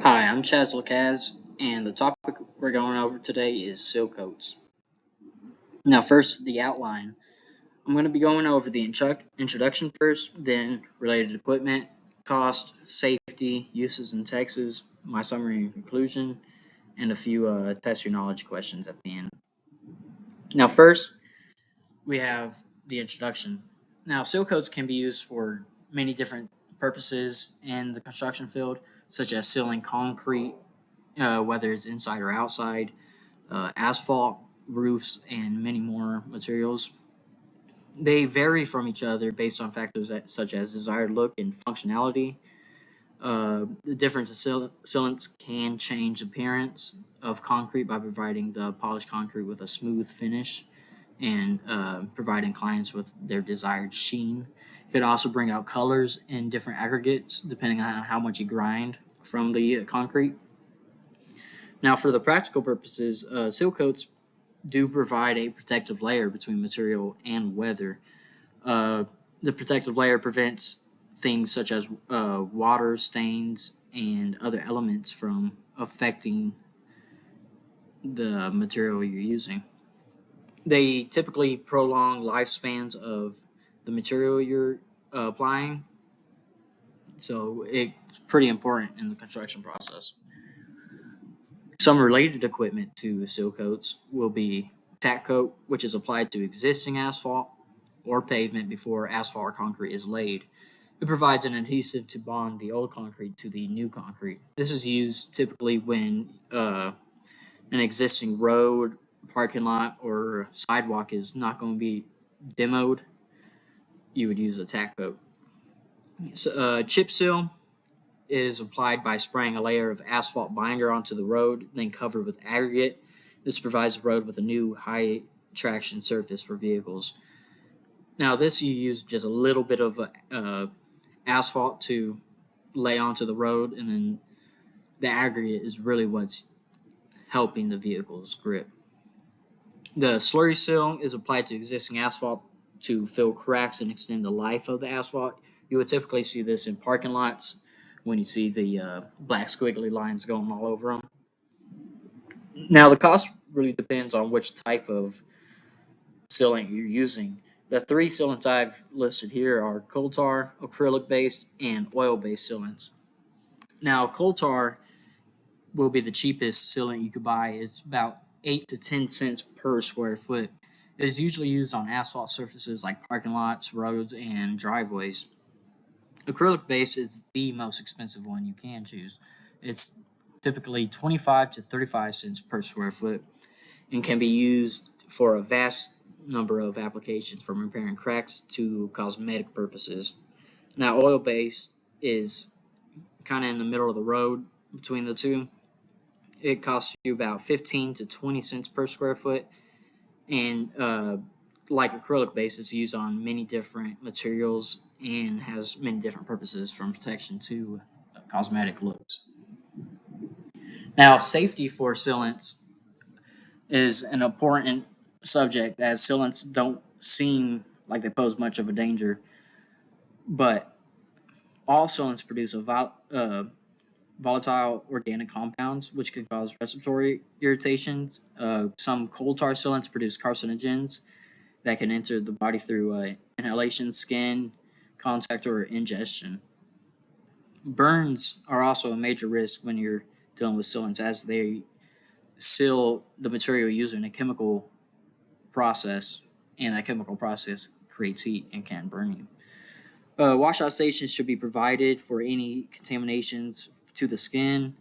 Hi, I'm Chaz, and the topic we're going over today is seal coats. Now, first, the outline. I'm going to be going over the introduction first, then related equipment, cost, safety, uses in Texas, my summary and conclusion, and a few test your knowledge questions at the end. Now, first, we have the introduction. Now, seal coats can be used for many different purposes in the construction field, such as sealing concrete, whether it's inside or outside, asphalt, roofs, and many more materials. They vary from each other based on factors such as desired look and functionality. The difference of sealants can change appearance of concrete by providing the polished concrete with a smooth finish and providing clients with their desired sheen. It could also bring out colors in different aggregates depending on how much you grind from the concrete. Now, for the practical purposes, seal coats do provide a protective layer between material and weather. The protective layer prevents things such as water, stains, and other elements from affecting the material you're using. They typically prolong lifespans of the material you're applying, so it's pretty important in the construction process. Some related equipment to seal coats will be tack coat, which is applied to existing asphalt or pavement before asphalt or concrete is laid. It provides an adhesive to bond the old concrete to the new concrete. This is used typically when an existing road, parking lot, or sidewalk is not going to be demoed. You would use a tack coat. Chip seal is applied by spraying a layer of asphalt binder onto the road, then covered with aggregate. This provides the road with a new high traction surface for vehicles. Now, this you use just a little bit of asphalt to lay onto the road, and then the aggregate is really what's helping the vehicle's grip. The slurry seal is applied to existing asphalt to fill cracks and extend the life of the asphalt. You would typically see this in parking lots when you see the black squiggly lines going all over them. Now, the cost really depends on which type of sealant you're using. The three sealants I've listed here are coal tar, acrylic-based, and oil-based sealants. Now, coal tar will be the cheapest sealant you could buy. It's about 8 to 10 cents per square foot. It is usually used on asphalt surfaces like parking lots, roads, and driveways. Acrylic-based is the most expensive one you can choose. It's typically 25 to 35 cents per square foot and can be used for a vast number of applications, from repairing cracks to cosmetic purposes. Now, oil-based is kind of in the middle of the road between the two. It costs you about 15 to 20 cents per square foot, and like acrylic base, it's used on many different materials and has many different purposes, from protection to cosmetic looks. Now, safety for sealants is an important subject, as sealants don't seem like they pose much of a danger, but all sealants produce volatile organic compounds which can cause respiratory irritations. Some coal tar sealants produce carcinogens that can enter the body through inhalation, skin contact, or ingestion. Burns are also a major risk when you're dealing with sealants, as they seal the material using a chemical process, and that chemical process creates heat and can burn you. Washout stations should be provided for any contaminations to the skin.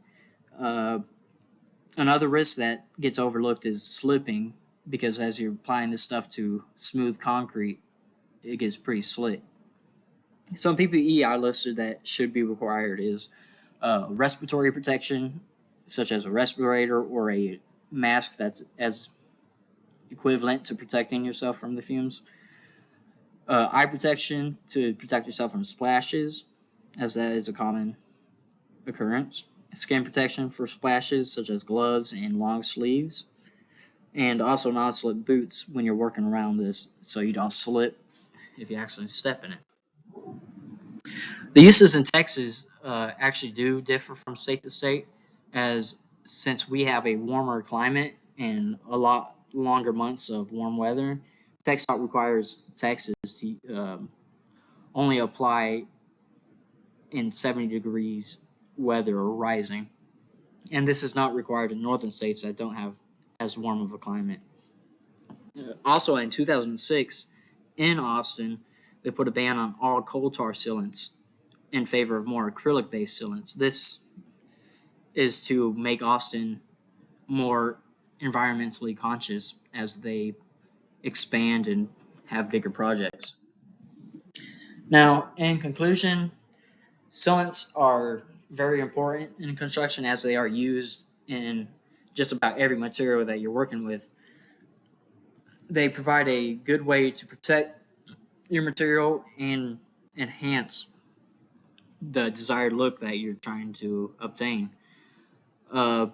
Another risk that gets overlooked is slipping, because as you're applying this stuff to smooth concrete, it gets pretty slick. Some PPE I listed that should be required is respiratory protection, such as a respirator or a mask that's as equivalent to protecting yourself from the fumes. Eye protection to protect yourself from splashes, as that is a common occurrence. Skin protection for splashes, such as gloves and long sleeves. And also non-slip boots when you're working around this, so you don't slip if you actually step in it. The uses in Texas actually do differ from state to state, as since we have a warmer climate and a lot longer months of warm weather, TxDOT requires Texas to only apply in 70 degrees weather or rising. And this is not required in northern states that don't have as warm of a climate. Also, in 2006, in Austin, they put a ban on all coal tar sealants in favor of more acrylic-based sealants. This is to make Austin more environmentally conscious as they expand and have bigger projects. Now, in conclusion, sealants are very important in construction as they are used in just about every material that you're working with. They provide a good way to protect your material and enhance the desired look that you're trying to obtain. It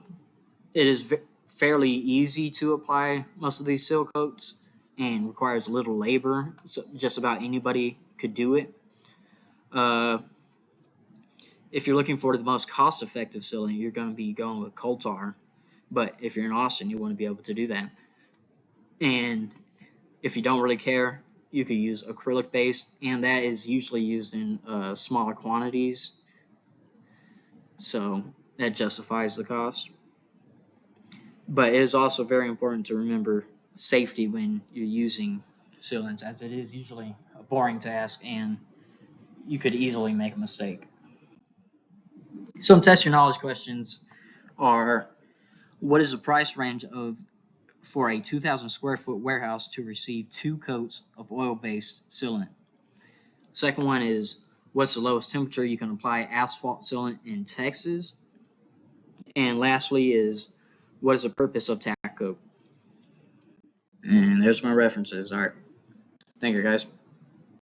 is fairly easy to apply most of these seal coats and requires little labor, so just about anybody could do it. If you're looking for the most cost-effective sealant, you're going to be going with coal tar, but if you're in Austin, you want to be able to do that. And if you don't really care, you could use acrylic based, and that is usually used in smaller quantities, so that justifies the cost. But it is also very important to remember safety when you're using sealants, as it is usually a boring task and you could easily make a mistake. Some test your knowledge questions are: what is the price range for a 2,000 square foot warehouse to receive 2 coats of oil-based sealant? Second one is: what's the lowest temperature you can apply asphalt sealant in Texas? And lastly is: what is the purpose of tack coat? And there's my references. All right. Thank you, guys.